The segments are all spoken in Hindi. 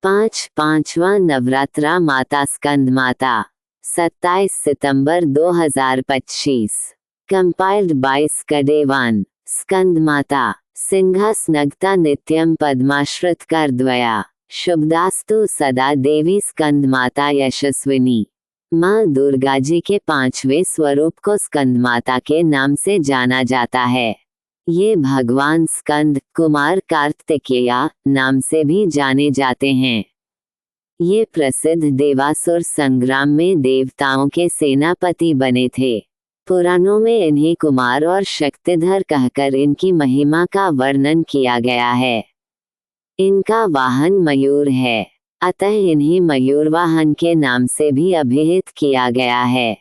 पांचवा नवरात्रा माता स्कंद माता 27 सितंबर 2025। Compiled bye स्कडेवान। स्कंद माता सिंहासनगता नित्यम पद्माश्रित कर द्वया शुभदास्तु सदा देवी स्कंद माता यशस्विनी। माँ दुर्गा जी के 5वें स्वरूप को स्कंद माता के नाम से जाना जाता है। ये भगवान स्कंद कुमार कार्तिकेया नाम से भी जाने जाते हैं। ये प्रसिद्ध देवासुर संग्राम में देवताओं के सेनापति बने थे। पुराणों में इन्हें कुमार और शक्तिधर कहकर इनकी महिमा का वर्णन किया गया है। इनका वाहन मयूर है, अतः इन्हें मयूरवाहन के नाम से भी अभिहित किया गया है।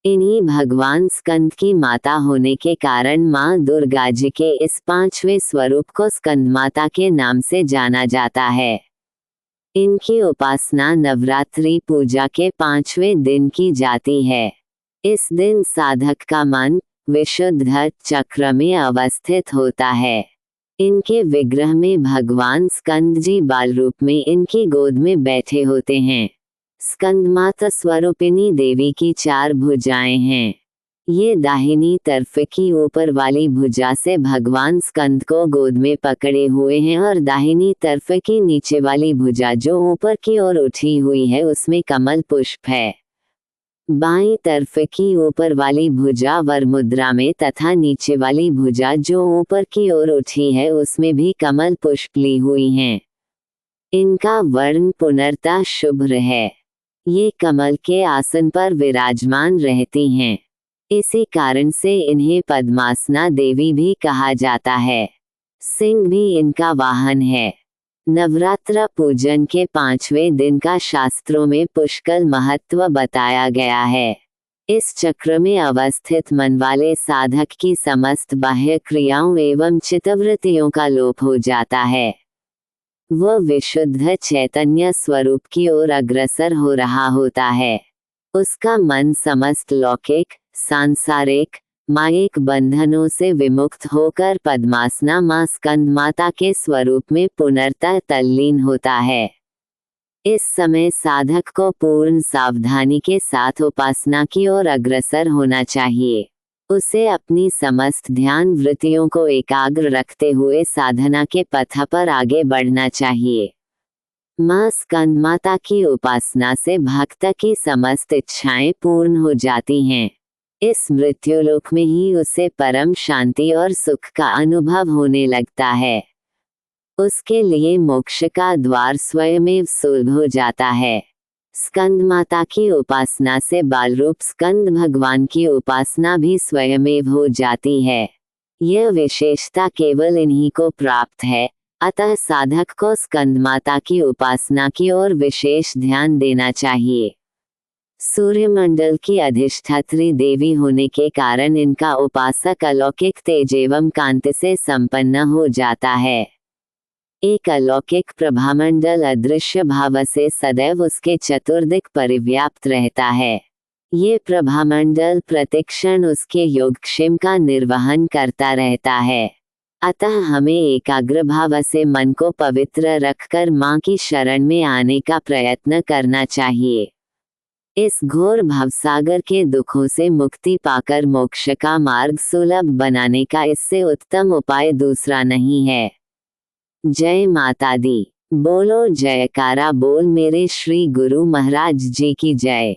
इन्हीं भगवान स्कंद की माता होने के कारण माँ दुर्गा जी के इस 5वें स्वरूप को स्कंद माता के नाम से जाना जाता है। इनकी उपासना नवरात्रि पूजा के 5वें दिन की जाती है। इस दिन साधक का मन विशुद्ध चक्र में अवस्थित होता है। इनके विग्रह में भगवान स्कंद जी बाल रूप में इनकी गोद में बैठे होते हैं। स्कंद माता स्वरूपिणी देवी की 4 भुजाएं हैं। ये दाहिनी तरफ की ऊपर वाली भुजा से भगवान स्कंद को गोद में पकड़े हुए हैं और दाहिनी तरफ की नीचे वाली भुजा जो ऊपर की ओर उठी हुई है उसमें कमल पुष्प है। बाईं तरफ की ऊपर वाली भुजा वर मुद्रा में तथा नीचे वाली भुजा जो ऊपर की ओर उठी है उसमें भी कमल पुष्प ली हुई हैं। इनका वर्ण पुनर्ता शुभ्र है। ये कमल के आसन पर विराजमान रहती हैं। इसी कारण से इन्हें पद्मासना देवी भी कहा जाता है। सिंह भी इनका वाहन है। नवरात्र पूजन के 5वें दिन का शास्त्रों में पुष्कल महत्व बताया गया है। इस चक्र में अवस्थित मन वाले साधक की समस्त बाह्य क्रियाओं एवं चित्तवृत्तियों का लोप हो जाता है। वह विशुद्ध चैतन्य स्वरूप की ओर अग्रसर हो रहा होता है। उसका मन समस्त लौकिक, सांसारिक, मायिक बंधनों से विमुक्त होकर पद्मासना माँ स्कंद माता के स्वरूप में पुनर्तः तल्लीन होता है। इस समय साधक को पूर्ण सावधानी के साथ उपासना की ओर अग्रसर होना चाहिए। उसे अपनी समस्त ध्यान वृत्तियों को एकाग्र रखते हुए साधना के पथ पर आगे बढ़ना चाहिए। माँ स्कंद माता की उपासना से भक्त की समस्त इच्छाएं पूर्ण हो जाती हैं। इस मृत्युलोक में ही उसे परम शांति और सुख का अनुभव होने लगता है। उसके लिए मोक्ष का द्वार स्वयमेव सुलभ हो जाता है। स्कंद माता की उपासना से बालरूप स्कंद भगवान की उपासना भी स्वयमेव हो जाती है। यह विशेषता केवल इन्हीं को प्राप्त है, अतः साधक को स्कंद माता की उपासना की ओर विशेष ध्यान देना चाहिए। सूर्यमंडल की अधिष्ठात्री देवी होने के कारण इनका उपासक अलौकिक तेज एवं कांति से संपन्न हो जाता है। एक अलौकिक प्रभामंडल अदृश्य भाव से सदैव उसके चतुर्दिक परिव्याप्त रहता है। ये प्रभामंडल प्रतिक्षण उसके योगक्षेम का निर्वहन करता रहता है। अतः हमें एकाग्र भाव से मन को पवित्र रखकर माँ की शरण में आने का प्रयत्न करना चाहिए। इस घोर भवसागर के दुखों से मुक्ति पाकर मोक्ष का मार्ग सुलभ बनाने का इससे उत्तम उपाय दूसरा नहीं है। जय माता दी। बोलो जयकारा बोल मेरे श्री गुरु महाराज जी की जय।